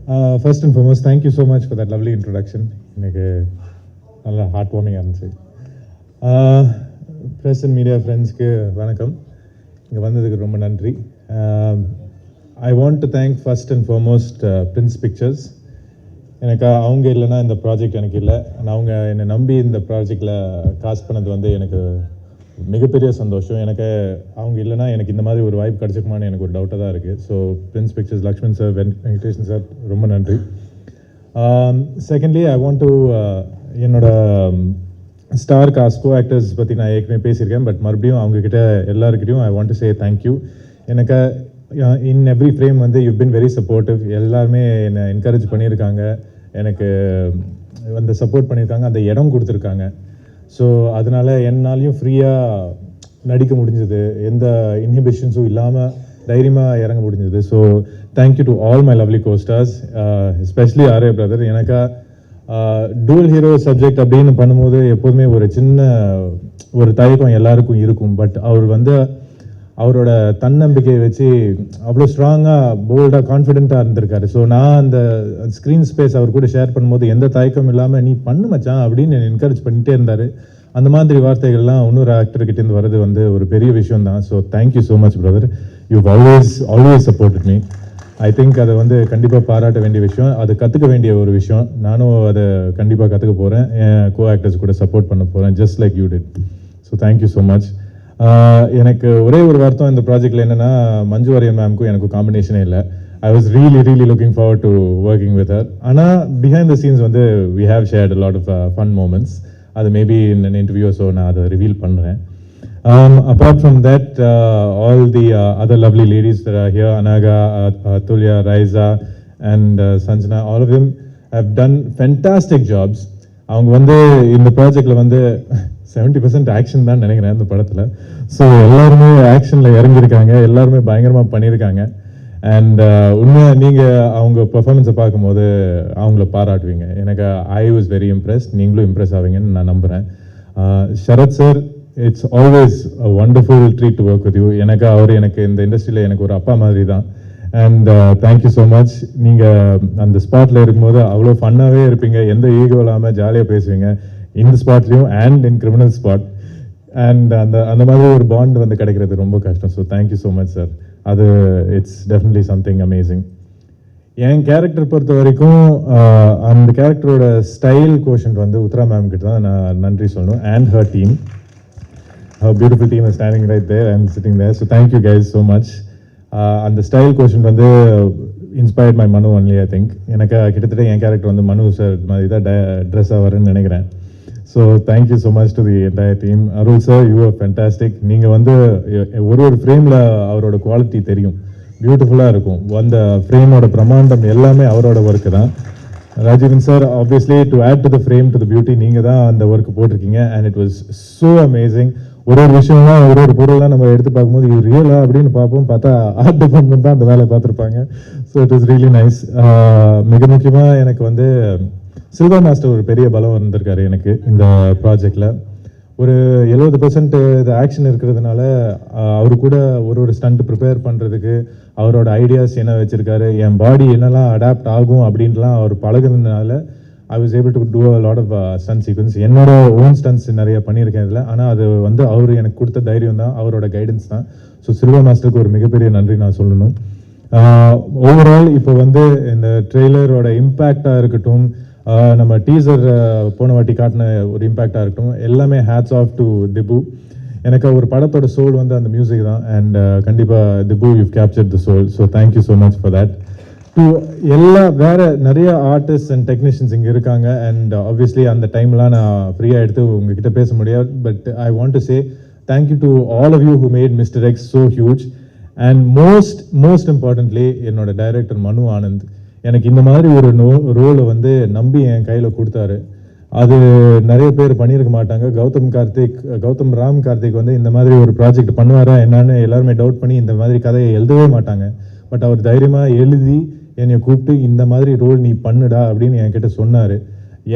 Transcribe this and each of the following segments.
First and foremost, thank you so much for that lovely introduction. எனக்கு நல்ல heart வார்மிங்காக இருந்துச்சு. Press and media ஃப்ரெண்ட்ஸ்க்கு வணக்கம். இங்கே வந்ததுக்கு ரொம்ப நன்றி. ஐ want to thank first and foremost Prince pictures. எனக்கு அவங்க இல்லைன்னா இந்த ப்ராஜெக்ட் எனக்கு இல்லை. அவங்க என்னை நம்பி இந்த ப்ராஜெக்டில் காஸ்ட் பண்ணது வந்து எனக்கு மிகப்பெரிய சந்தோஷம். எனக்கு அவங்க இல்லைனா எனக்கு இந்த மாதிரி ஒரு வாய்ப்பு கிடச்சிருக்குமான்னு எனக்கு ஒரு டவுட்டாக தான் இருக்குது. So Prince Pictures, Lakshman sir, Venkatesan sir, ரொம்ப நன்றி. செகண்ட்லி, ஐ வாண்ட் டு என்னோட ஸ்டார் காஸ்ட் கோ ஆக்டர்ஸ் பற்றி நான் ஏற்கனவே பேசியிருக்கேன். பட் மறுபடியும் அவங்கக்கிட்ட எல்லாருக்கிட்டையும் I want to say thank you. எனக்கு இன் எவ்ரி ஃப்ரேம் வந்து யூ பின் வெரி சப்போர்ட்டிவ். எல்லாருமே என்னை என்கரேஜ் பண்ணியிருக்காங்க, எனக்கு அந்த சப்போர்ட் பண்ணியிருக்காங்க, அந்த இடம் கொடுத்துருக்காங்க. ஸோ அதனால் என்னாலையும் ஃப்ரீயாக நடிக்க முடிஞ்சது, எந்த இன்ஹிபிஷன்ஸும் இல்லாமல் தைரியமாக இறங்க முடிஞ்சது. So thank you to all my lovely co-stars, especially RA brother. எனக்கு டூல் ஹீரோ சப்ஜெக்ட் அப்படின்னு பண்ணும்போது எப்போதுமே ஒரு சின்ன ஒரு தயக்கம் எல்லாருக்கும் இருக்கும். பட் அவர் வந்து அவரோட தன்னம்பிக்கையை வச்சு அவ்வளோ ஸ்ட்ராங்காக, போல்டாக, கான்ஃபிடென்ட்டாக இருந்திருக்காரு. ஸோ நான் அந்த ஸ்க்ரீன் ஸ்பேஸ் அவர் கூட ஷேர் பண்ணும்போது எந்த தயக்கம் இல்லாமல் நீ பண்ணு மச்சான் அப்படின்னு என்கரேஜ் பண்ணிகிட்டே இருந்தார். அந்த மாதிரி வார்த்தைகள்லாம் இன்னொரு ஆக்டர்கிட்டேருந்து வர்றது வந்து ஒரு பெரிய விஷயம் தான். So thank you so much brother. You always supported me. I think அதை வந்து கண்டிப்பாக பாராட்ட வேண்டிய விஷயம், அது கற்றுக்க வேண்டிய ஒரு விஷயம். நானும் அதை கண்டிப்பாக கற்றுக்க போகிறேன், என் கோ ஆக்டர்ஸ் கூட சப்போர்ட் பண்ண போகிறேன், just like you did. So thank you so much. எனக்கு ஒரே ஒரு வருத்தம் இந்த ப்ராஜெக்டில் என்னென்னா, மஞ்சு வாரியர் மேம்க்கும் எனக்கு காம்பினேஷனே இல்லை. I was really looking forward to working with her. ஆனால் பிஹைண்ட் த சீன்ஸ் வந்து we have shared a lot of fun moments. அது மேபி இன் இன்டர்வியூ, ஸோ நான் அதை ரிவீல் பண்ணுறேன். Apart from that, all the other lovely ladies that are here, Anaga, Tulya, Raiza and Sanjana, all of them have done fantastic jobs. அவங்க வந்து இந்த ப்ராஜெக்டில் வந்து 70% action தான் நினைக்கிறேன் இந்த படத்தில். ஸோ எல்லாருமே ஆக்ஷனில் இறங்கியிருக்காங்க, எல்லாருமே பயங்கரமாக பண்ணியிருக்காங்க. அண்ட் உண்மையாக நீங்கள் அவங்க பர்ஃபார்மன்ஸை பார்க்கும்போது அவங்கள பாராட்டுவீங்க. எனக்கு ஐ வாஸ் வெரி இம்ப்ரெஸ்ட். நீங்களும் இம்ப்ரெஸ் ஆவீங்கன்னு நான் நம்புகிறேன். Sarath sir, it's always a wonderful treat to work with you. எனக்கு இந்த இண்டஸ்ட்ரியில் எனக்கு ஒரு அப்பா மாதிரி தான். And thank you so much. நீங்கள் அந்த ஸ்பாட்டில் இருக்கும்போது அவ்வளோ ஃபன்னாகவே இருப்பீங்க, எந்த ஈகோ இல்லாமல் ஜாலியாக பேசுவீங்க, இந்த ஸ்பாட்லேயும் and in criminal spot. And அந்த மாதிரி ஒரு பாண்ட் வந்து கிடைக்கிறது ரொம்ப கஷ்டம். So thank you so much sir. அது இட்ஸ் டெஃபினெட்லி சம்திங் அமேசிங். என் கேரக்டர் பொறுத்த வரைக்கும் அந்த கேரக்டரோட ஸ்டைல் கோஷன்ட் வந்து உத்ரா மேம் கிட்ட தான் நான் நன்றி சொல்லணும். And her team, her beautiful team is standing right there and sitting there. So thank you guys so much. அந்த ஸ்டைல் கோஷன் வந்து இன்ஸ்பயர்ட் மை மனு ஒன்லி. ஐ திங்க் எனக்கு கிட்டத்தட்ட என் கேரக்டர் வந்து மனு சார் மாதிரி தான் ட்ரெஸ்ஸாக வரும்னு நினைக்கிறேன். So thank you so much to the entire team. Arul sir, you are fantastic. நீங்கள் வந்து ஒரு ஃப்ரேமில் அவரோட குவாலிட்டி தெரியும், பியூட்டிஃபுல்லாக இருக்கும். அந்த ஃப்ரேமோட பிரமாண்டம் எல்லாமே அவரோட ஒர்க்கு தான். Rajeevan sir, obviously to add to the frame, to the beauty, நீங்கள் தான் அந்த ஒர்க் போட்டிருக்கீங்க. And it was so amazing. ஒரு விஷயம்லாம், ஒரு பொருள்லாம் நம்ம எடுத்து பார்க்கும்போது இது ரியலா அப்படின்னு பார்ப்போம், பார்த்தா ஆர்ட் டிபார்ட்மெண்ட் தான் அந்த வேலையை பார்த்துருப்பாங்க. So it is really nice. மிக முக்கியமாக எனக்கு வந்து சில்வா மாஸ்டர் ஒரு பெரிய பலம் வந்திருக்காரு எனக்கு இந்த ப்ராஜெக்டில். ஒரு 70% இது ஆக்ஷன் இருக்கிறதுனால அவரு கூட ஒரு ஸ்டண்ட் ப்ரிப்பேர் பண்ணுறதுக்கு அவரோட ஐடியாஸ் என்ன வச்சுருக்காரு, என் பாடி என்னெல்லாம் அடாப்ட் ஆகும் அப்படின்லாம் அவர் பழகுறதுனால I was able to do a lot of stunt sequence. என்னோட ஓன் ஸ்டன்ட்ஸ் நிறைய பண்ணியிருக்கேன் இதில். ஆனால் அது வந்து அவர் எனக்கு கொடுத்த தைரியம் தான், அவரோட கைடன்ஸ் தான். ஸோ சில்வா மாஸ்டருக்கு ஒரு மிகப்பெரிய நன்றி நான் சொல்லணும். ஓவரால் இப்போ வந்து இந்த ட்ரெய்லரோட இம்பேக்டாக இருக்கட்டும், நம்ம டீசர் போன வாட்டி காட்டின ஒரு இம்பேக்டாக இருக்கட்டும், எல்லாமே ஹேட்ஸ் ஆஃப் டு திபு. எனக்கு ஒரு படத்தோட சோல் வந்து அந்த மியூசிக் தான். அண்ட் கண்டிப்பாக Dhibu, you captured the soul. So thank you so much for that. வேறு நிறைய ஆர்டிஸ்ட் அண்ட் டெக்னீஷியன்ஸ் இங்கே இருக்காங்க. அண்ட் ஆப்வியஸ்லி அந்த டைம்லாம் நான் ஃப்ரீயாக எடுத்து உங்ககிட்ட பேச முடியாது. But I want to say thank you to all of you who made mister X so huge. And most importantly என்னோட டைரக்டர் மனு ஆனந்த் எனக்கு இந்த மாதிரி ஒரு ரோலை வந்து நம்பி என் கையில் கொடுத்தாரு. அது நிறைய பேர் பண்ணியிருக்க மாட்டாங்க. கௌதம் ராம் கார்த்திக் வந்து இந்த மாதிரி ஒரு ப்ராஜெக்ட் பண்ணுவாரா என்னன்னு எல்லாருமே டவுட் பண்ணி இந்த மாதிரி கதையை எழுதவே மாட்டாங்க. பட் அவர் தைரியமாக எழுதி என்னை கூப்பிட்டு இந்த மாதிரி ரோல் நீ பண்ணுடா அப்படின்னு என்கிட்ட சொன்னார்.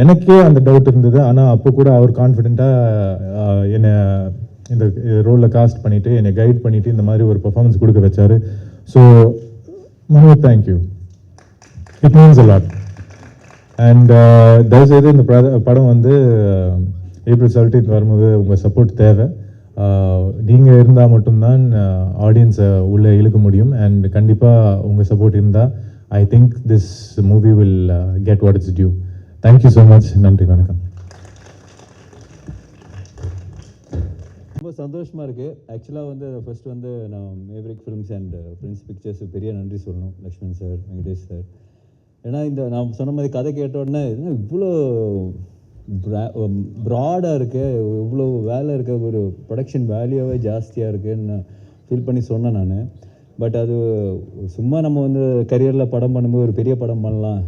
எனக்கே அந்த டவுட் இருந்தது. ஆனால் அப்போ கூட அவர் கான்ஃபிடென்ட்டாக என்னை இந்த ரோலில் காஸ்ட் பண்ணிவிட்டு என்னை கைட் பண்ணிவிட்டு இந்த மாதிரி ஒரு பர்ஃபார்மன்ஸ் கொடுக்க வச்சார். So Mano, thank you. It means a lot. And தயவுசெய்து இந்த படம் வந்து ஏப்ரல் 17 வரும்போது உங்கள் சப்போர்ட் தேவை. நீங்கள் இருந்தால் மட்டும்தான் ஆடியன்ஸை உள்ளே இழுக்க முடியும். அண்ட் கண்டிப்பாக உங்கள் சப்போர்ட் இருந்தால் I think this movie will get what it's due. Thank you so much. நன்றி, வணக்கம். ரொம்ப சந்தோஷமாக இருக்குது. ஆக்சுவலாக வந்து ஃபஸ்ட்டு வந்து நான் Maverick films and Prince pictures பெரிய நன்றி சொல்லணும். Lakshman sir, Venkatesh sir. ஏன்னா இந்த நான் சொன்ன மாதிரி கதை கேட்ட உடனே இவ்வளோ ப்ராடாக இருக்கு, இவ்வளோ வேலை இருக்க, ஒரு ப்ரொடக்ஷன் வேல்யூவே ஜாஸ்தியாக இருக்குன்னு நான் ஃபீல் பண்ணி சொன்னேன் நான். பட் அது சும்மா நம்ம வந்து கரியரில் படம் பண்ணும்போது ஒரு பெரிய படம் பண்ணலாம்,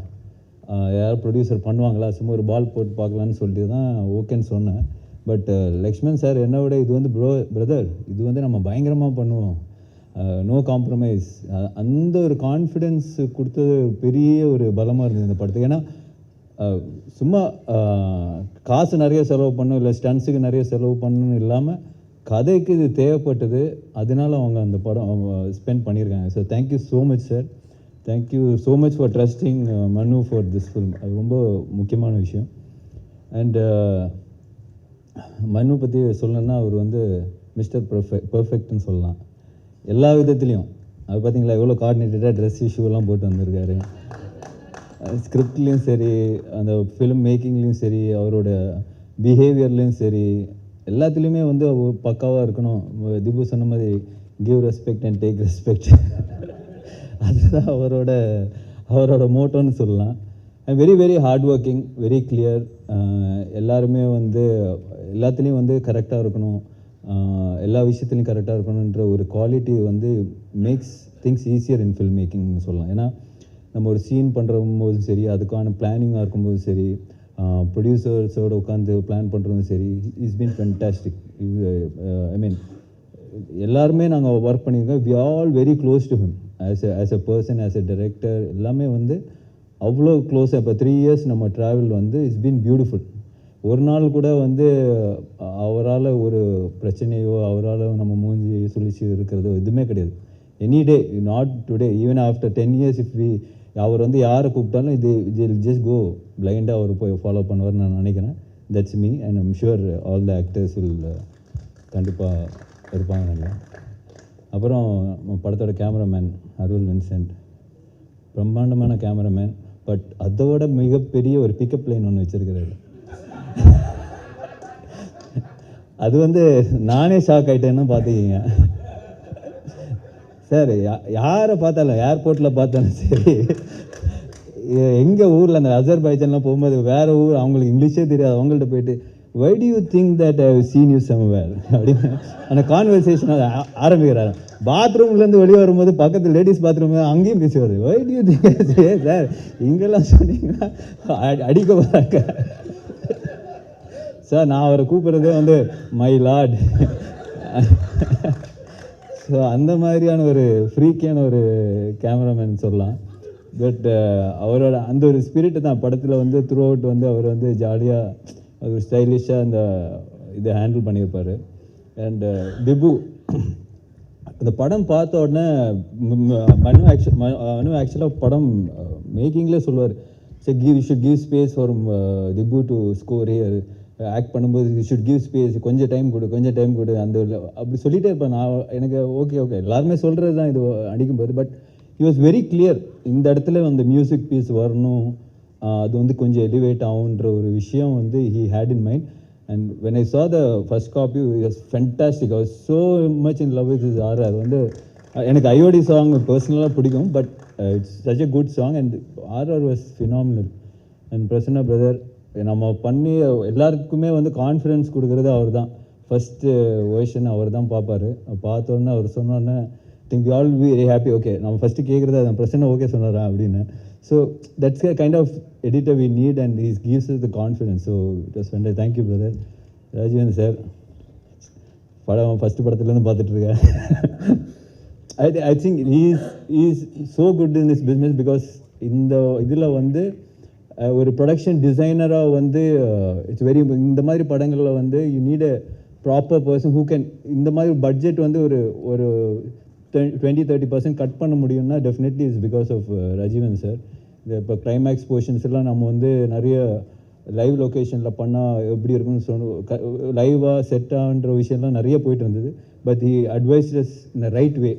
யார் ப்ரொடியூசர் பண்ணுவாங்களா, சும்மா ஒரு பால் போட்டு பார்க்கலான்னு சொல்லிட்டு தான் ஓகேன்னு சொன்னேன். பட் லக்ஷ்மண் சார் என்னை விட இது வந்து பிரதர் இது வந்து நம்ம பயங்கரமாக பண்ணுவோம், நோ காம்ப்ரமைஸ், அந்த ஒரு கான்ஃபிடென்ஸ் கொடுத்தது பெரிய ஒரு பலமாக இருந்தது இந்த படத்துக்கு. ஏன்னா சும்மா காசு நிறைய செலவு பண்ணும், இல்லை ஸ்டன்ஸுக்கு நிறைய செலவு பண்ணணும்னு இல்லாமல் கதைக்கு இது தேவைப்பட்டது, அதனால அவங்க அந்த படம் ஸ்பெண்ட் பண்ணியிருக்காங்க. So thank you so much sir. Thank you so much for trusting மனு ஃபார் திஸ் ஃபில்ம். அது ரொம்ப முக்கியமான விஷயம். அண்ட் மனு பற்றி சொல்லணும்னா அவர் வந்து மிஸ்டர் பர்ஃபெக்ட்னு சொல்லலாம் எல்லா விதத்துலேயும். அது பார்த்தீங்களா எவ்வளோ கோஆர்டினேட்டடாக ட்ரெஸ் இஷ்யூலாம் போட்டு வந்திருக்காரு. ஸ்கிரிப்ட்லேயும் சரி, அந்த ஃபிலிம் மேக்கிங்லேயும் சரி, அவரோட பிஹேவியர்லேயும் சரி, எல்லாத்துலேயுமே வந்து பக்காவாக இருக்கணும். திபு சொன்ன மாதிரி give respect and take respect, அதுதான் அவரோட மோட்டோன்னு சொல்லலாம். And very very hard working, very clear. எல்லாருமே வந்து எல்லாத்துலேயும் வந்து கரெக்டாக இருக்கணும், எல்லா விஷயத்துலையும் கரெக்டாக இருக்கணுன்ற ஒரு குவாலிட்டி வந்து makes things easier in film மேக்கிங்னு சொல்லலாம். ஏன்னா நம்ம ஒரு சீன் பண்ணுறம்போதும் சரி, அதுக்கான பிளானிங்காக இருக்கும்போதும் சரி, ப்ரொடியூசர்ஸோடு உட்காந்து பிளான் பண்ணுறதும் சரி, is been fantastic. I mean எல்லாருமே நாங்கள் ஒர்க் பண்ணியிருக்கோம். We all very close to him as a person, as a director, எல்லாமே வந்து அவ்வளோ க்ளோஸாக. இப்போ 3 years நம்ம ட்ராவல் வந்து இட்ஸ் பீன் பியூட்டிஃபுல். ஒரு நாள் கூட வந்து அவரால் ஒரு பிரச்சனையோ, அவரால் நம்ம மூஞ்சி சுழிச்சு இருக்கிறதோ எதுவுமே கிடையாது. Any day, not today, even after 10 years if அவர் வந்து யாரை கூப்பிட்டாலும் இது ஜஸ்ட் கோ பிளைண்டாக அவர் போய் ஃபாலோ பண்ணுவார்னு நான் நினைக்கிறேன். That's me and I'm sure all the actors will கண்டிப்பாக இருப்பாங்க நல்லா. அப்புறம் படத்தோட கேமராமேன் அருள் வின்சென்ட், பிரம்மாண்டமான கேமராமேன். பட் அதோட மிகப்பெரிய ஒரு பிக்கப் லைன் ஒன்று வச்சுருக்கிறாரு. அது வந்து நானே ஷாக் ஆகிட்டேன்னு பார்த்துக்கிங்க சார். யாரை பார்த்தாலும், ஏர்போர்ட்டில் பார்த்தாலும் சரி, எங்கள் ஊரில் அந்த அசர்பைஜான்லாம் போகும்போது வேறு ஊர், அவங்களுக்கு இங்கிலீஷே தெரியாது, அவங்கள்ட்ட போயிட்டு why do you think that I have seen you somewhere அப்படின்னு அந்த கான்வர்சேஷன் ஆரம்பிக்கிறாரு. பாத்ரூம்லேருந்து வெளியே வரும்போது பக்கத்து லேடிஸ் பாத்ரூம் அங்கேயும் பேசுவார். why do you think sir இங்கெல்லாம் சொன்னீங்கன்னா அடிக்க வராங்க சார். நான் அவரை கூப்பிட்றதே வந்து மை லார்ட். ஸோ அந்த மாதிரியான ஒரு ஃப்ரீக்கியான ஒரு கேமராமேன் சொல்லலாம். பட் அவரோட அந்த ஒரு ஸ்பிரிட்டு தான் படத்தில் வந்து த்ரூ அவுட் வந்து அவர் வந்து ஜாலியாக ஒரு ஸ்டைலிஷாக அந்த இதை ஹேண்டில் பண்ணியிருப்பார். அண்ட் திபு அந்த படம் பார்த்த உடனே மனு ஆக்சுவலாக படம் மேக்கிங்லேயே சொல்லுவார், should give space for Dipu to score here, act பண்ணும்போது ஷுட் கிவ் ஸ்பேஸ், கொஞ்சம் டைம் கொடு அந்த அப்படி சொல்லிகிட்டே இருப்பேன் நான். எனக்கு ஓகே எல்லாருமே சொல்கிறது தான் இது அடிக்கும்போது. But he was very clear, இந்த இடத்துல அந்த மியூசிக் பீஸ் வரணும், அது வந்து கொஞ்சம் எலிவேட் ஆகுன்ற ஒரு விஷயம் வந்து he had in mind. And when I saw the first copy it was fantastic. I was so much in love with this RR. வந்து எனக்கு ஐஓடி சாங் பர்சனலாக பிடிக்கும், but it's such a good song and RR was phenomenal. And Prasanna brother நம்ம பண்ணி எல்லாருக்குமே வந்து confidence கொடுக்குறது அவர் தான். ஃபஸ்ட்டு வேர்ஷன் அவர் தான் பார்ப்பார். பார்த்தோன்னே அவர் சொன்னோன்னே think we all be very happy. Okay நம்ம ஃபஸ்ட்டு கேட்குறது அதை பிரசன்னா ஓகே சொன்னாரா அப்படின்னு. So that's a kind of editor we need and he gives us the confidence. So it was fantastic. Thank you brother. Rajeevan sir படம் first படத்துலேருந்து பார்த்துட்ருக்கேன். I think he is so good in this business because இந்த இதில் வந்து ஒரு production டிசைனராக வந்து it's very, இந்த மாதிரி படங்களில் வந்து you need a proper person who can, இந்த மாதிரி பட்ஜெட் வந்து ஒரு 20-30% கட் பண்ண முடியும்னா definitely it's because of Rajeevan sir. இப்போ கிளைமேக்ஸ் போர்ஷன்ஸ் எல்லாம் நம்ம வந்து நிறைய லைவ் லொக்கேஷனில் பண்ணால் எப்படி இருக்குன்னு லைவாக செட்டான்ற விஷயம்லாம் நிறைய போயிட்டு இருந்தது. But he advised us in the right way.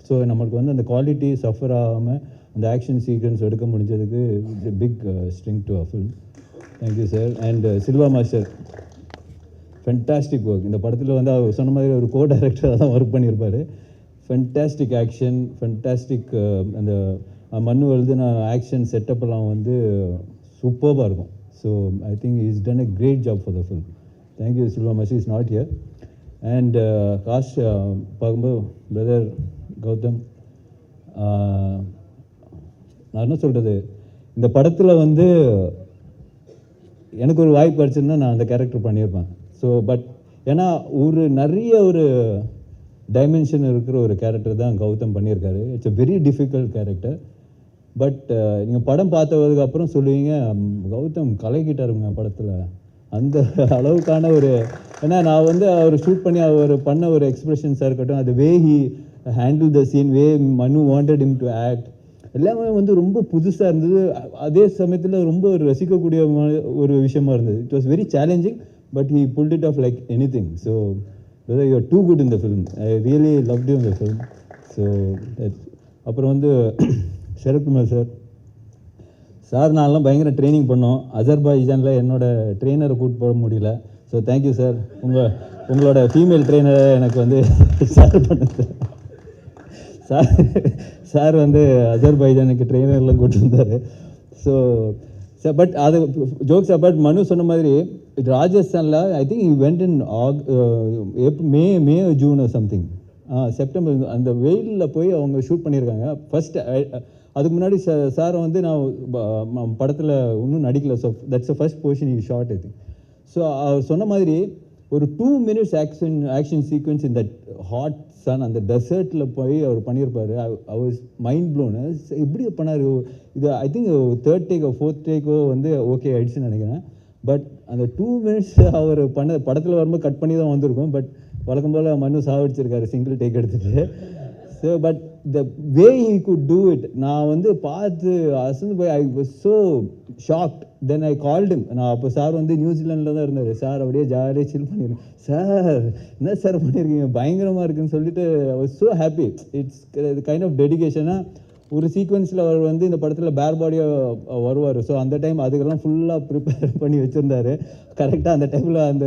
So நம்மளுக்கு வந்து அந்த குவாலிட்டி சஃபர் ஆகாமல் அந்த ஆக்ஷன் சீக்வன்ஸ் எடுக்க முடிஞ்சதுக்கு it's big string to a film. Thank you sir. And Silva master fantastic work. இந்த படத்தில் வந்து அவர் சொன்ன மாதிரி ஒரு கோ டைரக்டராக தான் ஒர்க் பண்ணியிருப்பார். ஃபென்டாஸ்டிக் ஆக்ஷன், ஃபென்டாஸ்டிக் அந்த மண்ணு எழுதுன ஆக்ஷன் செட்டப்பெல்லாம் வந்து சூப்பர்பாக இருக்கும். So I think is done a great job for the film. Thank you Silva master is not here. And cast பார்க்கும்போது பிரதர் கௌதம், நான் என்ன சொல்கிறது, இந்த படத்தில் வந்து எனக்கு ஒரு வாய்ப்பு கிடச்சிருந்தா நான் அந்த கேரக்டர் பண்ணியிருப்பேன். ஸோ பட் ஏன்னா நிறைய ஒரு டைமென்ஷன் இருக்கிற ஒரு கேரக்டர் தான் கௌதம் பண்ணியிருக்காரு. It's a very difficult character. But நீங்கள் படம் பார்த்ததுக்கு அப்புறம் சொல்லுவீங்க கௌதம் கலக்கிட்டாருங்க படத்தில். அந்த அளவுக்கான ஒரு, ஏன்னா நான் வந்து அவர் ஷூட் பண்ணி அவர் பண்ண ஒரு எக்ஸ்பிரஷன்ஸாக இருக்கட்டும், அது way he handle the scene, way Manu wanted him to act, எல்லாமே வந்து ரொம்ப புதுசாக இருந்தது. அதே சமயத்தில் ரொம்ப ஒரு ரசிக்கக்கூடிய ஒரு விஷயமா இருந்தது. It was very challenging, but he pulled it of like anything. So brother, you are too good in the film. I really loved you in the film. So அப்புறம் வந்து சரத்குமார் சார் நான்லாம் பயங்கர ட்ரைனிங் பண்ணோம். அஜர்பைஜானில் என்னோட ட்ரெயினரை கூப்பிட்டு போட முடியல. So thank you sir. உங்களோட ஃபீமேல் ட்ரெயினரை எனக்கு வந்து ஷேர் பண்ணுது சார் வந்து அஜர்பைஜானுக்கு ட்ரெயினர்லாம் கூப்பிட்டு வந்தார். ஸோ பட் அது ஜோக்ஸ் அபார்ட், மனு சொன்ன மாதிரி ராஜஸ்தானில் I think went in May June something September அந்த வெயிலில் போய் அவங்க ஷூட் பண்ணியிருக்காங்க. ஃபர்ஸ்ட் அதுக்கு முன்னாடி சாரை வந்து நான் படத்தில் இன்னும் நடிக்கல. So that's the first portion I shot I think. So அவர் சொன்ன மாதிரி ஒரு 2 minutes ஆக்ஷன் சீக்வன்ஸ் இந்த ஹாட் சன் அந்த டெசர்ட்டில் போய் அவர் பண்ணியிருப்பார். I was mind blown. எப்படி பண்ணார் இது? ஐ திங்க் 3rd டேக்கோ 4th டேக்கோ வந்து ஓகே ஆயிடுச்சுன்னு நினைக்கிறேன். பட் அந்த 2 minutes அவர் பண்ண படத்தில் வரும்போது கட் பண்ணி தான் வந்திருக்கும். பட் வழக்கம் போல் மண்ணு சாவடிச்சிருக்காரு சிங்கிள் டேக் எடுத்துகிட்டு. So but the way he could do it, நான் வந்து பார்த்து அசந்து போய் ஐ was so shocked. Then I called him. நான் அப்போ சார் வந்து நியூசிலாண்டில் தான் இருந்தார். சார் அப்படியே ஜாலியாக சில் பண்ணிடுறேன். சார் என்ன சார் பண்ணியிருக்கீங்க, பயங்கரமாக இருக்குன்னு சொல்லிட்டு I was so happy. It's kind of டெடிகேஷனாக ஒரு சீக்வன்ஸில் அவர் வந்து இந்த படத்தில் பேர் பாடியாக வருவார். ஸோ அந்த டைம் அதுக்கெல்லாம் ஃபுல்லாக ப்ரிப்பேர் பண்ணி வச்சுருந்தாரு. கரெக்டாக அந்த டைமில் அந்த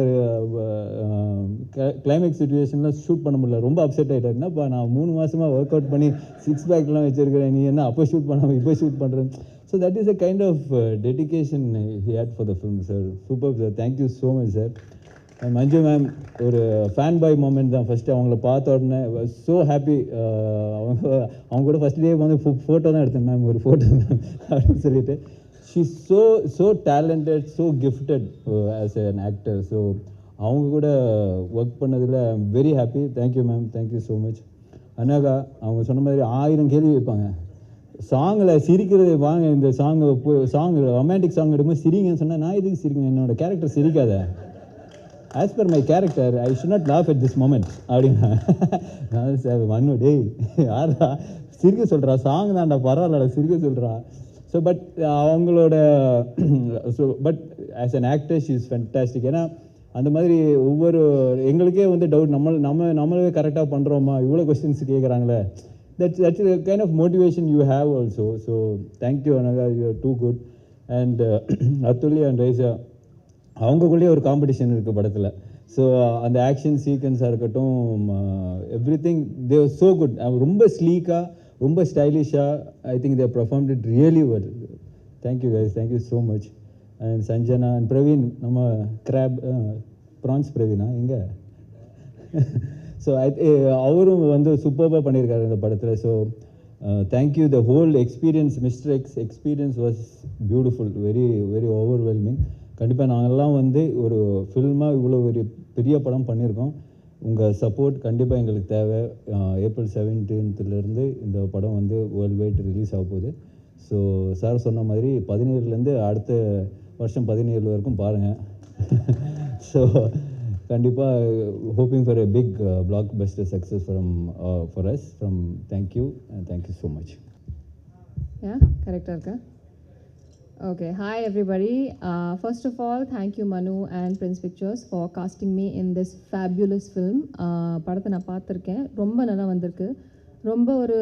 கிளைமேக்ஸ் சுச்சுவேஷன்லாம் ஷூட் பண்ண முடியல. ரொம்ப அப்செட் ஆகிட்டார். என்னப்பா நான் 3 மாதமாக ஒர்க் அவுட் பண்ணி 6 பேக்லாம் வச்சுருக்கிறேன், நீ என்ன அப்போ ஷூட் பண்ணாமல் இப்போ ஷூட் பண்ணுறேன். So that is a kind of dedication he had for the film sir. Super sir. Thank you so much sir. Manju ma'am ஒரு ஃபேன் பாய் மூமெண்ட் தான். ஃபஸ்ட்டு அவங்கள பார்த்த உடனே ஸோ ஹாப்பி. அவங்க கூட ஃபஸ்ட் டே வந்து ஃபோட்டோ தான் எடுத்தேன் மேம், ஒரு ஃபோட்டோ மேம் அப்படின்னு சொல்லிட்டு. She so talented, so gifted as an actor. So அவங்க கூட ஒர்க் பண்ணதில் I am very happy. Thank you ma'am, thank you so much. Anagha அவங்க சொன்ன மாதிரி 1000 கேள்வி வைப்பாங்க. சாங்கில் சிரிக்கிறது வாங்க, இந்த சாங் ரொமான்டிக் சாங் எடுக்கும்போது சிரிங்கன்னு சொன்னால் நான் எதுக்கு சிரிக்கணும், என்னோட கேரக்டர் சிரிக்காத, as per my character I should not laugh at this moment அப்படின்னா. நான் சார் மண்ணு டேய் யாரா சிரிக்க சொல்கிறா, சாங் தான்டா பரவாயில்லடா சிரிக்க சொல்கிறா. ஸோ பட் அவங்களோட but as an actor she is fantastic. ஏன்னா அந்த மாதிரி ஒவ்வொரு எங்களுக்கே வந்து டவுட், நம்மளே கரெக்டாக பண்ணுறோமா, இவ்வளோ கொஸ்டின்ஸ் கேட்குறாங்களே. That's kind of motivation you have also. So thank you Anagha, you are too good. And Athulya and Raiza அவங்கக்குள்ளேயே ஒரு காம்படிஷன் இருக்குது படத்தில். ஸோ அந்த ஆக்ஷன் சீக்வன்ஸாக இருக்கட்டும், everything they are so good. ரொம்ப ஸ்லீக்காக, ரொம்ப ஸ்டைலிஷாக I think they performed it really well. Thank you guys, thank you so much. And Sanjana and Praveen, நம்ம ப்ரான்ஸ் பிரவீனா எங்கே ஸோ அவரும் வந்து சூப்பராக பண்ணியிருக்காரு இந்த படத்தில். So thank you. The whole experience, mister X experience was beautiful, very very overwhelming. கண்டிப்பாக நாங்கள்லாம் வந்து ஒரு ஃபில்மாக இவ்வளோ ஒரு பெரிய படம் பண்ணியிருக்கோம். உங்கள் சப்போர்ட் கண்டிப்பாக எங்களுக்கு தேவை. ஏப்ரல் 17th இந்த படம் வந்து வேர்ல்டு வைட் ரிலீஸ் ஆக போகுது. ஸோ சார் சொன்ன மாதிரி 17 அடுத்த வருஷம் 17 வரைக்கும் பாருங்கள். ஸோ கண்டிப்பாக hoping for a big blockbuster success for us from thank you and thank you so much. கரெக்டாக இருக்கா? Okay, hi everybody. First of all, thank you Manu and Prince Pictures for casting me in this fabulous film. படத்தை நான் பார்த்துருக்கேன், ரொம்ப நல்லா வந்திருக்கு. ரொம்ப ஒரு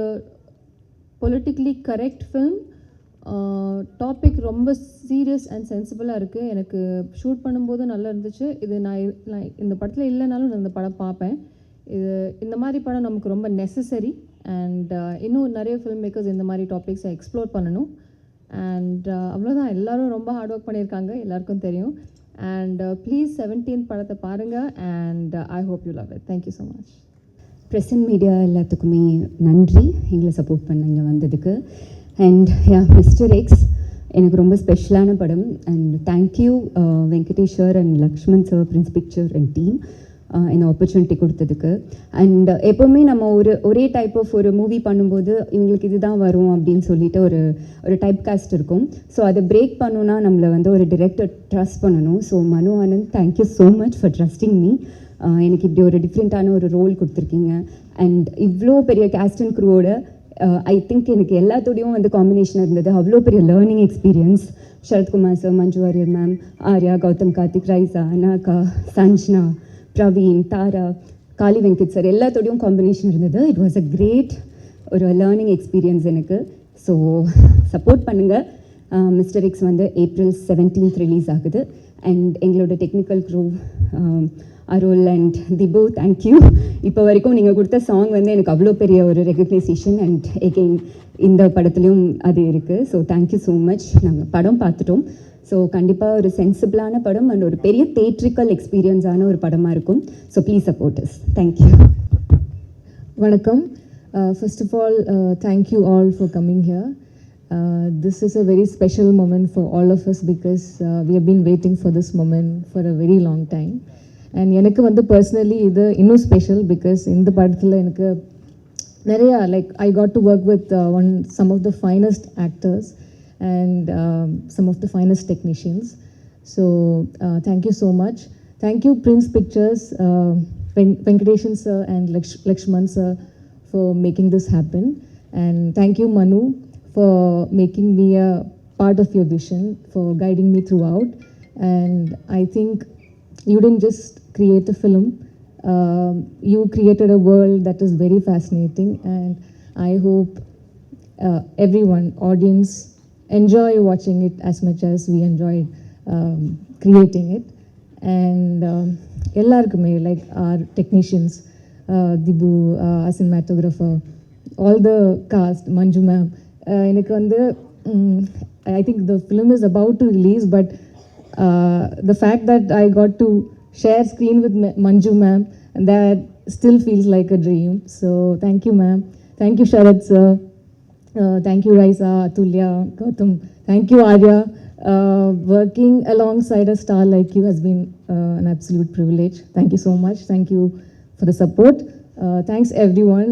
பொலிட்டிக்கலி கரெக்ட் ஃபில்ம். டாபிக் ரொம்ப சீரியஸ் அண்ட் சென்சிபிளாக இருக்குது. எனக்கு ஷூட் பண்ணும்போது நல்லா இருந்துச்சு. இது நான் இந்த படத்தில் இல்லைனாலும் நான் இந்த படம் பார்ப்பேன். இது இந்த மாதிரி படம் நமக்கு ரொம்ப நெசசரி. அண்ட் இன்னும் நிறைய ஃபில்ம் மேக்கர்ஸ் இந்த மாதிரி டாபிக்ஸை எக்ஸ்ப்ளோர் பண்ணணும். அண்ட் அவ்வளோதான், எல்லோரும் ரொம்ப ஹார்ட் ஒர்க் பண்ணியிருக்காங்க, எல்லாருக்கும் தெரியும். அண்ட் ப்ளீஸ் 17th படத்தை பாருங்கள். And I hope you love it. Thank you so much. Present media எல்லாத்துக்குமே நன்றி, எங்களை சப்போர்ட் பண்ண இங்கே வந்ததுக்கு. அண்ட் மிஸ்டர் எக்ஸ் எனக்கு ரொம்ப ஸ்பெஷலான படம். And thank you Venkatesh sir and Lakshman sir, Prince picture and team இந்த ஆப்பர்ச்சுனிட்டி கொடுத்ததுக்கு. அண்ட் எப்போவுமே நம்ம ஒரே டைப் ஆஃப் ஒரு மூவி பண்ணும்போது இவங்களுக்கு இதுதான் வரும் அப்படின்னு சொல்லிட்டு ஒரு டைப் காஸ்ட் இருக்கும். ஸோ அதை பிரேக் பண்ணணுன்னா நம்மளை ஒரு டிரெக்டர் ட்ரஸ்ட் பண்ணணும். ஸோ மனு Anand, thank you so much for trusting me. எனக்கு இப்படி ஒரு டிஃப்ரெண்ட்டான ஒரு ரோல் கொடுத்துருக்கீங்க. அண்ட் இவ்வளோ பெரிய கேஸ்ட் அண்ட் க்ரூவோட ஐ திங்க் எனக்கு எல்லாத்தோடையும் காம்பினேஷன் இருந்தது. அவ்வளோ பெரிய learning experience. Sarathkumar sir, Manju Warrier ma'am, Arya, Gautham Karthik, Raiza, Anaga, Sanjana, Praveen, Tara, Kaali Venkat sir எல்லாத்தோடையும் காம்பினேஷன் இருந்தது. இட் வாஸ் அ கிரேட் ஒரு லேர்னிங் எக்ஸ்பீரியன்ஸ் எனக்கு. ஸோ சப்போர்ட் பண்ணுங்கள். Mister X April 17th release ஆகுது. அண்ட் எங்களோட technical crew Arul and Dibu, thank you. இப்போ வரைக்கும் நீங்கள் கொடுத்த சாங் எனக்கு அவ்வளோ பெரிய ஒரு ரெகக்னைசேஷன். அண்ட் எகெயின் இந்த படத்துலையும் அது இருக்குது. So thank you so much. நாங்கள் படம் பார்த்துட்டோம். ஸோ கண்டிப்பாக ஒரு சென்சிபிளான படம் அண்ட் ஒரு பெரிய தேட்ரிக்கல் எக்ஸ்பீரியன்ஸான ஒரு படமாக இருக்கும். So please support us. Thank you. வணக்கம். First of all, thank you all for coming here. This is a very special moment for all of us because we have been waiting for this moment for a very long time. And எனக்கு personally இது இன்னும் special because இந்த படத்தில் எனக்கு நிறையா I got to work with some of the finest actors and some of the finest technicians. So thank you so much. Thank you Prince Pictures, Venkadeshan sir and Lakshman sir for making this happen. And thank you Manu for making me a part of your vision, for guiding me throughout. And I think you didn't just create a film, you created a world that is very fascinating. And I hope everyone, audience, enjoy watching it as much as we enjoyed creating it. And ellarkume, our technicians, Dibu, our cinematographer, all the cast, Manju ma'am, I think the film is about to release, but the fact that I got to share screen with Manju ma'am, that still feels like a dream. So thank you ma'am. Thank you Sharad sir. Thank you Raisa, Atulya, Gautam. Thank you Arya. Working alongside a star like you has been an absolute privilege. Thank you so much. Thank you for the support. Thanks everyone.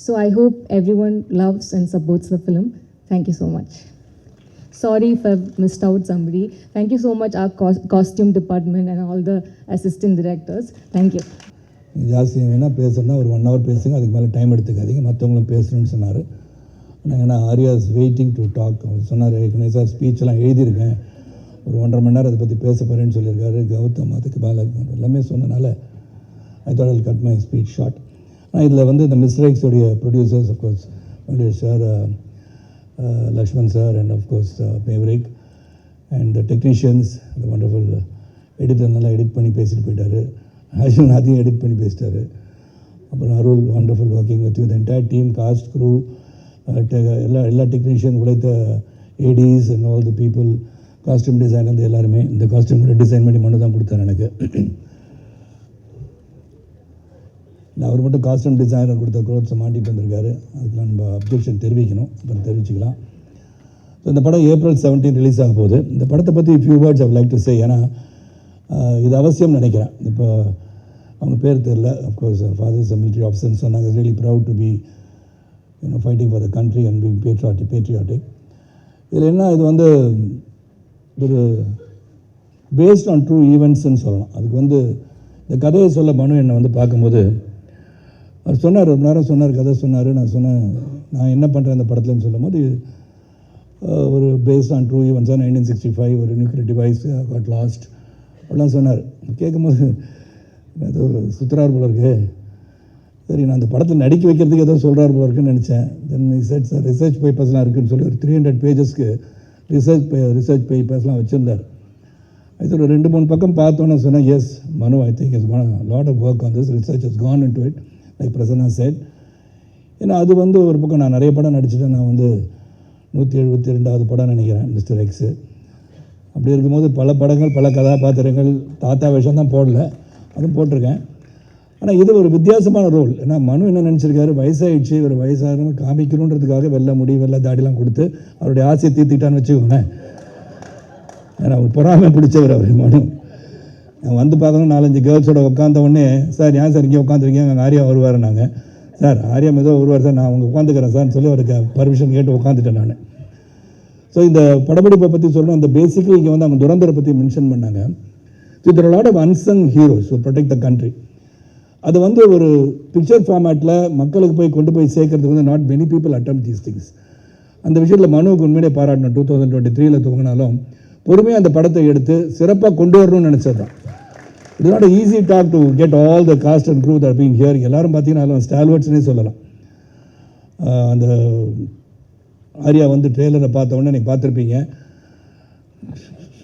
So I hope everyone loves and supports the film. Thank you so much. Sorry if I've missed out somebody. Thank you so much our costume department and all the assistant directors. Thank you. ஜாஸ்தி வேணால் பேசுகிறேன்னா ஒரு 1 hour பேசுங்க, அதுக்கு மேலே time எடுத்துக்காதீங்க. மற்றவங்களும் பேசணும்னு சொன்னார். ஏன்னா ஆரியாஸ் வெயிட்டிங் டு டாக். அவர் சொன்னார் ஏற்கனவே சார் ஸ்பீச்செல்லாம் எழுதியிருக்கேன், ஒரு 1.5 மணி நேரம் அதை பற்றி பேச போகிறேன்னு சொல்லியிருக்காரு. கௌதம் அதுக்கு மேலே எல்லாமே சொன்னனால I thought I'll cut my speech short. ஆனால் இதில் இந்த மிஸ்டர் எக்ஸோடைய producers of course Venkatesh sir, Lakshman sir and of course Maverick and the technicians, the wonderful editor நல்லா எடிட் பண்ணி பேசிட்டு போயிட்டார். ஆக்சுவலி அதையும் எடிட் பண்ணி பேசிட்டார். அப்புறம் Arul, wonderful working with you, the entire team, cast, crew, எல்லா டெக்னீஷியன் உழைத்த ADs and all the people, costume design வந்து எல்லாருமே. இந்த காஸ்டியூம் கூட டிசைன் பண்ணி மனு தான் கொடுத்தார் எனக்கு. அவர் மட்டும் காஸ்டியூம் டிசைனர் கொடுத்த க்ரோத்ஸை மாட்டிட்டு வந்திருக்காரு. அதுக்கெலாம் நம்ம அப்ஜெக்ஷன் தெரிவிக்கணும், அப்புறம் தெரிவிச்சுக்கலாம். ஸோ இந்த படம் April 17 ரிலீஸ் ஆக போகுது. இந்த படத்தை பற்றி few words I like to say. ஏன்னா இது அவசியம் நினைக்கிறேன். இப்போ அவங்க பேர் தெரில, அஃப்கோர்ஸ் ஃபாதர்ஸ் மிலிட்ரி ஆஃபீஸர்னு சொன்னாங்க. Really proud to be fighting for the country and being patriotic. இதில் என்ன, இது ஒரு பேஸ்ட் ஆன் ட்ரூ ஈவெண்ட்ஸ்ன்னு சொல்லலாம். அதுக்கு இந்த கதையை சொல்ல மனு என்னை பார்க்கும்போது அவர் சொன்னார், ரொம்ப நேரம் சொன்னார், கதை சொன்னார். நான் சொன்னேன் நான் என்ன பண்ணுறேன் இந்த படத்துலன்னு சொல்லும் போது, ஒரு பேஸ்ட் ஆன் ட்ரூ ஈவெண்ட்ஸ் 1965 ஒரு நியூக்ளியர் டிவைஸ் காட் லாஸ்ட் அப்படிலாம் சொன்னார். கேட்கும்போது ஏதோ சுற்றுறார் போல இருக்கு. சரி, நான் அந்த படத்தில் நடிக்க வைக்கிறதுக்கு ஏதோ சொல்கிறார் போல இருக்குன்னு நினச்சேன். தென் ரிசர்ச் பேப்பர்ஸ்லாம் இருக்குதுன்னு சொல்லி ஒரு 300 பேஜஸ்க்கு ரிசர்ச் பேப்பர்ஸ்லாம் வச்சுருந்தார். அது ஒரு 2-3 பக்கம் பார்த்தோன்னே சொன்னேன், yes Manu, I think is lot of work on this, research has gone into it like Prasanna said. ஏன்னா அது வந்து ஒரு பக்கம் நான் நிறைய படம் நடிச்சிட்டேன். நான் வந்து 172வது படம் நினைக்கிறேன் மிஸ்டர் எக்ஸு. அப்படி இருக்கும்போது பல படங்கள், பல கதாபாத்திரங்கள், தாத்தா வேஷம் தான் போடல, அதுவும் போட்டிருக்கேன். ஆனால் இது ஒரு வித்தியாசமான ரோல். ஏன்னா மனு என்ன நினச்சிருக்காரு, வயசாகிடுச்சு, ஒரு வயசாக காமிக்கணுன்றதுக்காக வெள்ளை முடி வெள்ளை தாடிலாம் கொடுத்து அவருடைய ஆசையை தீர்த்திட்டான்னு வச்சுக்கோங்களேன். ஏன்னா ஒரு பொறாமை பிடிச்சவர் அவர் மனு. நான் வந்து பார்க்கணும் 4-5 கேர்ள்ஸோட உட்காந்த உடனே, சார் ஏன் சார் இங்கே உட்காந்துருக்கீங்க, அங்கே ஆரியா வருவார். நாங்கள் சார் ஆரியா ஏதோ வருவார் சார், நான் அவங்க உட்காந்துக்கிறேன் சார்னு சொல்லி அவருக்கு பர்மிஷன் கேட்டு உட்காந்துட்டேன் நான். ஸோ இந்த படப்பிடிப்பை பற்றி சொல்லணும். அந்த பேசிக்கலி இங்கே வந்து அவங்க துரந்தரை பற்றி மென்ஷன் பண்ணாங்க. ஸோ இதில் lot of unsung heroes to protect the country. அது வந்து ஒரு பிக்சர் ஃபார்மேட்டில் மக்களுக்கு போய் கொண்டு போய் சேர்க்கறதுக்கு வந்து not many people attempt these things. அந்த விஷயத்தில் மனுவுக்கு உண்மையிலே பாராட்டணும். 2023 துவங்கினாலும் பொறுமையாக அந்த படத்தை எடுத்து சிறப்பாக கொண்டு வரணும்னு நினச்சது தான். It's not easy talk to get all the cast and crew that been here. எல்லாரும் பார்த்தீங்கன்னா ஸ்டால்வர்ட்ஸ்னே சொல்லலாம். அந்த ஆரியா வந்து ட்ரெய்லரை பார்த்த உடனே நீங்கள் பார்த்துருப்பீங்க.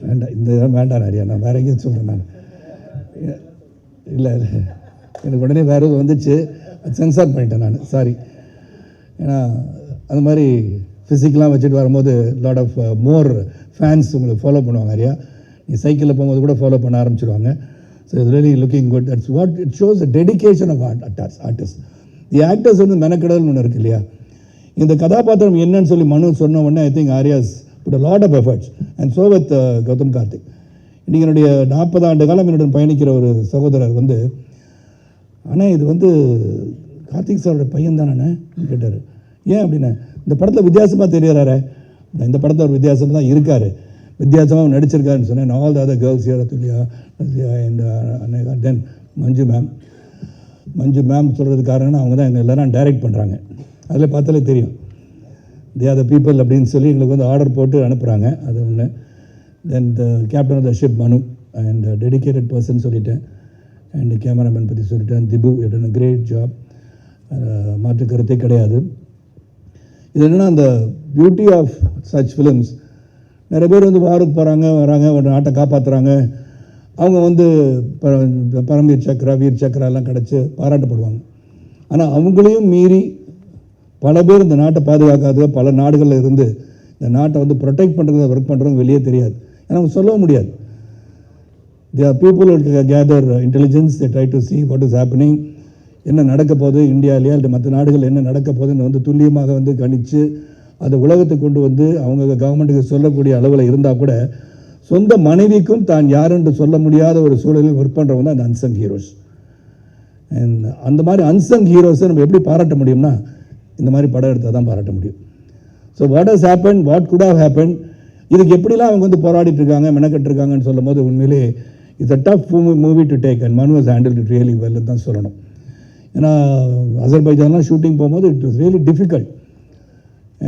வேண்டாம், இந்த வேண்டாம் ஆரியா, நான் வேறு எங்கேயும் சொல்கிறேன். நான் இல்லை, எனக்கு உடனே வேறு எதுவும் வந்துச்சு, சென்சார் பண்ணிட்டேன் நான், சாரி. ஏன்னா அந்த மாதிரி ஃபிசிக்கலாக வச்சுட்டு வரும்போது லாட் ஆஃப் மோர் ஃபேன்ஸ் உங்களுக்கு ஃபாலோ பண்ணுவாங்க. ஆரியா நீ சைக்கிளில் போகும்போது கூட ஃபாலோ பண்ண ஆரம்பிச்சிடுவாங்க. So it's really looking good. That's what it shows the dedication of artist. The actors வந்து மெனக்கடல்னு ஒன்று இருக்குது இல்லையா. இந்த கதாபாத்திரம் என்னன்னு சொல்லி மனு சொன்ன உடனே I think Arya's put a lot of efforts and so with Gautham Karthik. இன்றைக்கி என்னுடைய 40 ஆண்டு காலம் என்னுடன் பயணிக்கிற ஒரு சகோதரர் வந்து, ஆனால் இது வந்து கார்த்திக் சாரோட பையன் தானே கேட்டார். ஏன் அப்படின்னா, இந்த படத்தில் வித்தியாசமாக தெரிகிறாரு. இந்த படத்தில் ஒரு வித்தியாசமாக தான் இருக்கார், வித்தியாசமாக நடிச்சிருக்காருன்னு சொன்னேன். All the other girls here, துல்லியா அண்ட் தென் மஞ்சு மேம் சொல்கிறதுக்கு காரணம் அவங்க தான் எங்கள் எல்லோரும் டைரக்ட் பண்ணுறாங்க. அதில் பார்த்தாலே தெரியும் தே ஆர் த பீப்புள் அப்படின்னு சொல்லி எங்களுக்கு வந்து ஆர்டர் போட்டு அனுப்புகிறாங்க. அது ஒன்று. Then the captain of the ship Manu and dedicated person சொல்லிட்டேன். அண்ட் கேமராமேன் பற்றி சொல்லிட்டேன், திபு இட் கிரேட் ஜாப், மாற்று கருத்தே கிடையாது. இது என்னென்னா அந்த பியூட்டி ஆஃப் சச் ஃபிலிம்ஸ். நிறைய பேர் வந்து வாருக்கு போகிறாங்க, வராங்க, ஒரு நாட்டை காப்பாற்றுறாங்க. அவங்க வந்து பரம்வீர் சக்ரா, வீர் சக்ரா எல்லாம் கிடச்சி பாராட்டப்படுவாங்க. ஆனால் அவங்களையும் மீறி பல பேர் இந்த நாட்டை பாதுகாக்காத பல நாடுகளில் இருந்து இந்த நாட்டை வந்து ப்ரொடெக்ட் பண்ணுறத ஒர்க் பண்ணுறவங்க வெளியே தெரியாது. ஏன்னா அவங்க சொல்லவும் முடியாது. There are people who gather intelligence, they try to see what is happening, என்ன நடக்க போகுது இந்தியாவிலேயே அல்லது மற்ற நாடுகள் என்ன நடக்க போகுதுன்னு வந்து துல்லியமாக வந்து கணித்து அதை உலகத்துக்கு கொண்டு வந்து அவங்க கவர்மெண்ட்டுக்கு சொல்லக்கூடிய அளவில் இருந்தால் கூட சொந்த மனைவிக்கும் தான் யாருன்னு சொல்ல முடியாத ஒரு சூழலில் ஒர்க் பண்ணுறவங்க தான் அந்த அன்சங் ஹீரோஸ். அண்ட் அந்த மாதிரி அன்சங் ஹீரோஸை நம்ம எப்படி பாராட்ட முடியும்னா, இந்த மாதிரி படம் எடுத்தால் தான் பாராட்ட முடியும். So what has happen, what good have happen, இதுக்கு எப்படிலாம் அவங்க வந்து போராடிட்டு இருக்காங்க, மெனக்கட்டுருக்காங்கன்னு சொல்லும் போது உண்மையிலே it's a tough movie to take and Manu has handled it really well தான் சொல்லணும். ஏன்னா அசர்பைஜான்லாம் ஷூட்டிங் போகும்போது it was really difficult.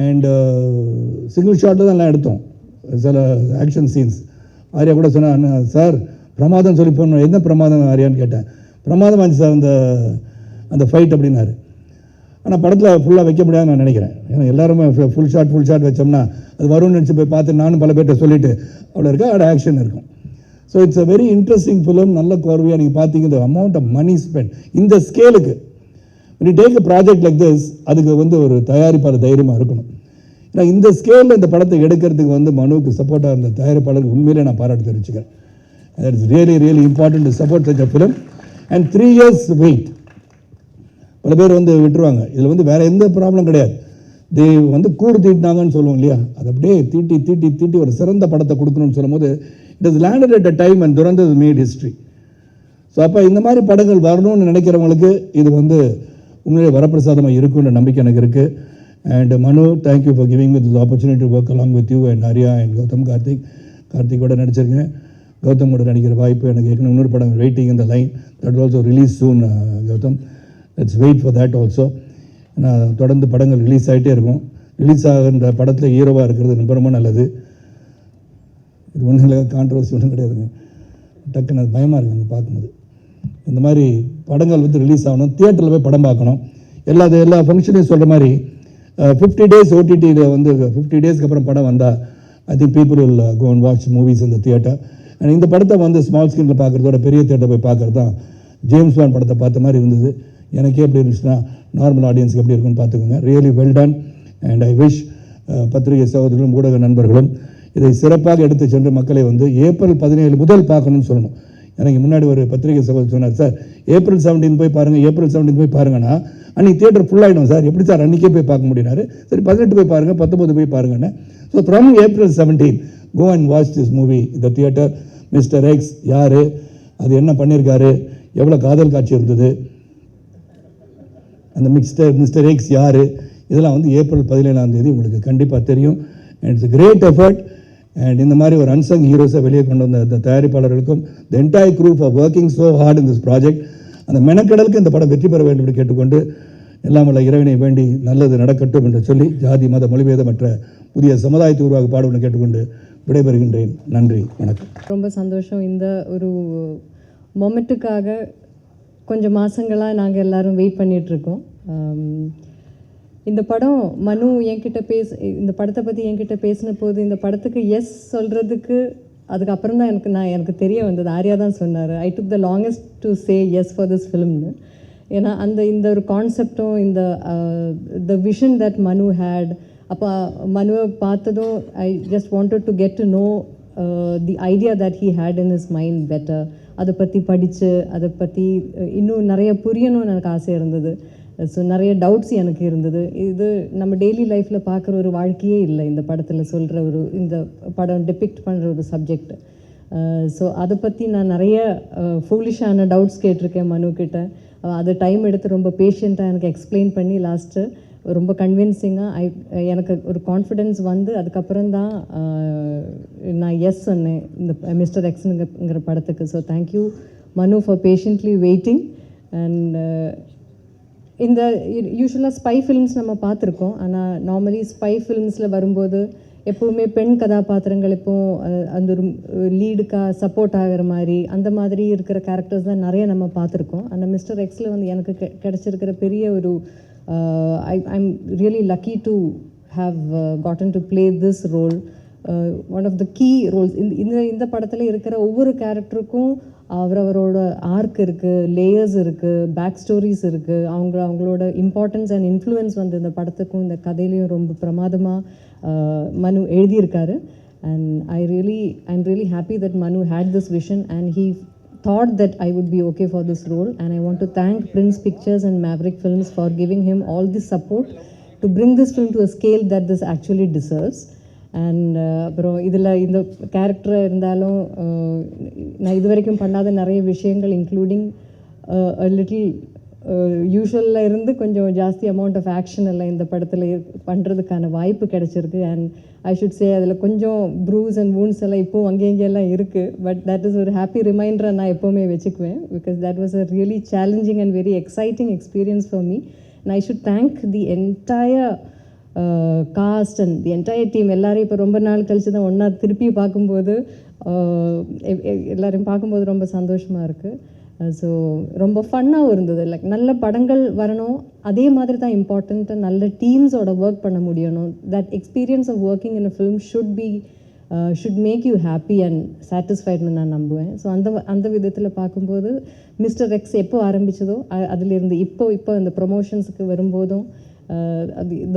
And single ஷாட்டில் தான் எல்லாம் எடுத்தோம் சில ஆக்ஷன் சீன்ஸ். ஆரியா கூட சொன்னேன், சார் பிரமாதம் சொல்லி போடணும். என்ன பிரமாதம் ஆரியான்னு கேட்டேன். பிரமாதம் ஆச்சு சார் அந்த ஃபைட் அப்படின்னாரு. ஆனால் படத்தில் ஃபுல்லாக வைக்க முடியாதுன்னு நான் நினைக்கிறேன். ஏன்னா எல்லாருமே ஃபுல் ஷாட் வச்சோம்னா அது வரும்னு நினச்சி போய் பார்த்து நானும் பல பேர்கிட்ட சொல்லிவிட்டு அவ்வளோ இருக்கா அதோட ஆக்ஷன் இருக்கும். So it's a very interesting film. நல்ல கோர்வையாக நீங்கள் பார்த்தீங்க. இந்த அமௌண்ட் ஆஃப் மணி ஸ்பெண்ட் இந்த ஸ்கேலுக்கு when you take a project like this, அதுக்கு வந்து ஒரு தயாரிப்பாளர் தைரியமாக இருக்கணும். ஏன்னா இந்த ஸ்கேலில் இந்த படத்தை எடுக்கிறதுக்கு வந்து மனுவுக்கு சப்போர்ட்டாக இருந்த தயாரிப்பாளருக்கு உண்மையிலே நான் பாராட்டு தெரிவிச்சுக்கிறேன். That is really important to support such a film. And 3 years wait. பல பேர் வந்து விட்டுருவாங்க. இதில் வந்து வேறு எந்த ப்ராப்ளம் கிடையாது. தே வந்து கூடு தீட்டினாங்கன்னு சொல்லுவோம் இல்லையா, அது அப்படியே தீட்டி ஒரு சிறந்த படத்தை கொடுக்கணும்னு சொல்லும் போது it is landed at a time and Durandhar mat history. So அப்போ இந்த மாதிரி படங்கள் வரணும்னு நினைக்கிறவங்களுக்கு இது வந்து உண்மையிலே வரப்பிரசாதமாக இருக்குன்ற நம்பிக்கை எனக்கு இருக்குது. And Manu, thank you for giving me this opportunity to work along with you and Arya and Gautham கார்த்திகோட நடிச்சிருக்கேன். கௌதமோட நடிக்கிற வாய்ப்பு எனக்கு ஏற்கனவே இன்னொரு படம் வெயிட்டிங் இந்த line that also release soon. Gautham, let's wait for that also. நான் தொடர்ந்து படங்கள் ரிலீஸ் ஆகிட்டே இருக்கும். ரிலீஸ் ஆகின்ற படத்தில் ஹீரோவாக இருக்கிறது ரொம்ப ரொம்ப நல்லது. இது ஒன்றும் இல்லை, கான்ட்ரவர்சி ஒன்றும் கிடையாதுங்க. டக்குன்னு அது பயமாக இருக்குது அங்கே பார்க்கும்போது. இந்த மாதிரி படங்கள் வந்து ரிலீஸ் ஆகணும், தியேட்டரில் போய் படம் பார்க்கணும். எல்லா ஃபங்க்ஷனையும் சொல்கிற மாதிரி 50 days ஓடிடியில் வந்து 50 daysக்கு அப்புறம் படம் வந்தால் I think people will go and watch movies இந்த தியேட்டர். அண்ட் இந்த படத்தை வந்து ஸ்மால் ஸ்க்ரீனில் பார்க்குறதோட பெரிய தியேட்டர் போய் பார்க்குறது தான் ஜேம்ஸ் பாண்ட் படத்தை பார்த்த மாதிரி இருந்தது. எனக்கே எப்படி இருந்துச்சுன்னா நார்மல் ஆடியன்ஸுக்கு எப்படி இருக்குன்னு பார்த்துக்கோங்க. Really well done. And I wish பத்திரிகை சகோதரர்களும் ஊடக நண்பர்களும் இதை சிறப்பாக எடுத்து சென்று மக்களை வந்து April 17 முதல் பார்க்கணும்னு சொல்லணும். எனக்கு முன்னாடி ஒரு பத்திரிகை சகோதரர் சொன்னார், சார் April 17 போய் பாருங்கள், April 17 போய் பாருங்கன்னா அன்றைக்கி தியேட்டர் ஃபுல்லாகிடும் சார், எப்படி சார் அன்றைக்கே போய் பார்க்க முடியினாரு. சரி 18 போய் பாருங்கள், 19 போய் பாருங்கன்னு. So from April 17 go and watch this movie இந்த தியேட்டர். மிஸ்டர் எக்ஸ் யார், அது என்ன பண்ணியிருக்காரு, எவ்வளோ காதல் காட்சி இருந்தது, அந்த மிஸ்டர் எக்ஸ் யார், இதெல்லாம் வந்து April 17 உங்களுக்கு கண்டிப்பாக தெரியும். And it's great effort. And இந்த மாதிரி ஒரு அன்சங் ஹீரோஸை வெளியே கொண்டு வந்த இந்த தயாரிப்பாளர்களுக்கும் the entire crew for working so hard in this project. அந்த மெனக்கடலுக்கு இந்த படம் வெற்றி பெற வேண்டும் என்று கேட்டுக்கொண்டு எல்லாம் வல்ல இறைவனை வேண்டி நல்லது நடக்கட்டும் என்று சொல்லி ஜாதி மத மொழிபேதமற்ற புதிய சமுதாயத்தை உருவாக்க பாடுபட கேட்டுக்கொண்டு விடைபெறுகின்றேன். நன்றி, வணக்கம். ரொம்ப சந்தோஷம். இந்த ஒரு மொமெண்ட்டுக்காக கொஞ்சம் மாதங்களாக நாங்கள் எல்லோரும் வெயிட் பண்ணிகிட்ருக்கோம். இந்த படம் மனு என்கிட்ட இந்த படத்தை பற்றி என்கிட்ட பேசின போது இந்த படத்துக்கு எஸ் சொல்கிறதுக்கு அதுக்கப்புறம் தான் எனக்கு தெரிய வந்தது. ஆர்யா தான் சொன்னார், I took the longest to say yes for this ஃபிலிம்னு. ஏன்னா இந்த ஒரு கான்செப்டும் இந்த the vision that Manu had, அப்போ மனுவை பார்த்ததும் I just wanted to get to know the idea that he had in his mind better. அதை பற்றி படித்து அதை பற்றி இன்னும் நிறைய புரியணும்னு எனக்கு ஆசை இருந்தது. ஸோ நிறைய டவுட்ஸ் எனக்கு இருந்தது. இது நம்ம டெய்லி லைஃப்பில் பார்க்குற ஒரு வாழ்க்கையே இல்லை இந்த படத்தில் சொல்கிற இந்த படம் டிபிக்ட் பண்ணுற ஒரு சப்ஜெக்ட். ஸோ அதை பற்றி நான் நிறைய ஃபூலிஷான டவுட்ஸ் கேட்டிருக்கேன் மனுக்கிட்ட. அது டைம் எடுத்து ரொம்ப பேஷண்ட்டாக எனக்கு எக்ஸ்பிளைன் பண்ணி லாஸ்ட்டு ரொம்ப கன்வின்சிங்காக எனக்கு ஒரு கான்ஃபிடென்ஸ் வந்து அதுக்கப்புறம் தான் நான் எஸ் சொன்னேன் இந்த மிஸ்டர் எக்ஸுங்கிற படத்துக்கு. ஸோ தேங்க்யூ மனு ஃபார் பேஷண்ட்லி வெயிட்டிங். அண்ட் இந்த யூஸ்வலாக ஸ்பை ஃபிலிம்ஸ் நம்ம பார்த்துருக்கோம். ஆனால் நார்மலி ஸ்பை ஃபிலிம்ஸில் வரும்போது எப்போவுமே பெண் கதாபாத்திரங்கள் அந்த ஒரு லீடுக்காக சப்போர்ட் ஆகிற மாதிரி அந்த மாதிரி இருக்கிற கேரக்டர்ஸ் தான் நிறைய நம்ம பார்த்துருக்கோம். அந்த மிஸ்டர் எக்ஸில் வந்து எனக்கு கிடச்சிருக்கிற பெரிய ஒரு I'm really lucky to have gotten to play this role. One of the key roles. இந்த படத்தில் இருக்கிற ஒவ்வொரு கேரக்டருக்கும் அவரோட ஆர்க் இருக்குது, லேயர்ஸ் இருக்குது, பேக் ஸ்டோரிஸ் இருக்குது. அவங்களோட இம்பார்ட்டன்ஸ் அண்ட் இன்ஃப்ளூயன்ஸ் வந்து இந்த படத்துக்கும் இந்த கதையிலையும் ரொம்ப பிரமாதமாக மனு எழுதியிருக்காரு. And I'm really happy that Manu had this vision and he thought that I would be okay for this role. And I want to thank Prince Pictures and Maverick Films for giving him all this support to bring this film to a scale that this actually deserves. And அப்புறம் இதில் இந்த character இருந்தாலும் நான் இது வரைக்கும் பண்ணாத நிறைய விஷயங்கள் இன்க்ளூடிங் லிட்டில் யூஷுவலில் இருந்து கொஞ்சம் ஜாஸ்தி அமௌண்ட் ஆஃப் ஆக்ஷன் எல்லாம் இந்த படத்தில் பண்ணுறதுக்கான வாய்ப்பு கிடச்சிருக்கு. அண்ட் ஐ ஷுட் சே அதில் கொஞ்சம் ப்ரூஸ் அண்ட் வூண்ட்ஸ் எல்லாம் இப்போவும் அங்கெல்லாம் இருக்குது. பட் தட் இஸ் ஒரு ஹாப்பி ரிமைண்டரை நான் எப்போவுமே வச்சுக்குவேன். Because that was a really challenging and very exciting experience for me. And I should thank the entire cost and the entire team. எல்லோரும் இப்போ ரொம்ப நாள் கழித்து தான் ஒன்றா திருப்பி பார்க்கும்போது எல்லோரையும் பார்க்கும்போது ரொம்ப சந்தோஷமாக இருக்குது. ஸோ ரொம்ப ஃபன்னாகவும் இருந்தது. லைக் நல்ல படங்கள் வரணும், அதே மாதிரி தான் இம்பார்ட்டண்ட்டு நல்ல டீம்ஸோட ஒர்க் பண்ண முடியணும். That experience of working in a film should make you happy and சாட்டிஸ்ஃபைட்னு நான் நம்புவேன். ஸோ அந்த விதத்தில் பார்க்கும்போது மிஸ்டர் எக்ஸ் எப்போ ஆரம்பித்ததோ அதிலிருந்து இப்போ இந்த ப்ரொமோஷன்ஸுக்கு வரும்போதும்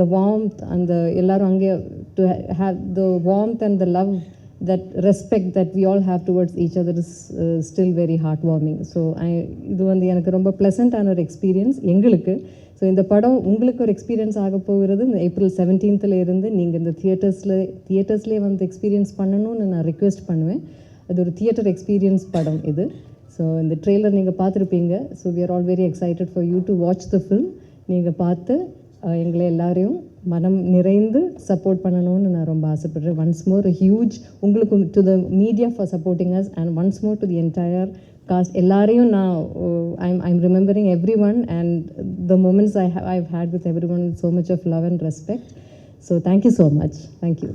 the warmth and எல்லாரும் அங்கே to have the warmth and the love, that respect that we all have towards each other is still very heartwarming. So இது வந்து எனக்கு ரொம்ப ப்ளசண்ட்டான ஒரு எக்ஸ்பீரியன்ஸ் எங்களுக்கு. ஸோ இந்த படம் உங்களுக்கு ஒரு எக்ஸ்பீரியன்ஸ் ஆக போகிறது. இந்த April 17th இருந்து நீங்கள் இந்த தியேட்டர்ஸ்லேயே வந்து எக்ஸ்பீரியன்ஸ் பண்ணணும்னு நான் ரிக்வெஸ்ட் பண்ணுவேன். அது ஒரு தியேட்டர் எக்ஸ்பீரியன்ஸ் படம் இது. ஸோ இந்த ட்ரெய்லர் நீங்கள் பார்த்துருப்பீங்க. So we are all very excited for you to watch the film. நீங்கள் பார்த்து எங்களை எல்லாரையும் மனம் நிறைந்து சப்போர்ட் பண்ணணும்னு நான் ரொம்ப ஆசைப்படுறேன். ஒன்ஸ் மோர் ஹியூஜ் உங்களுக்கு to the media for supporting us and once more to the entire cast. எல்லாரையும் நான் I'm remembering every one and the moments I have had with every one with so much of love and respect. So thank you so much. Thank you.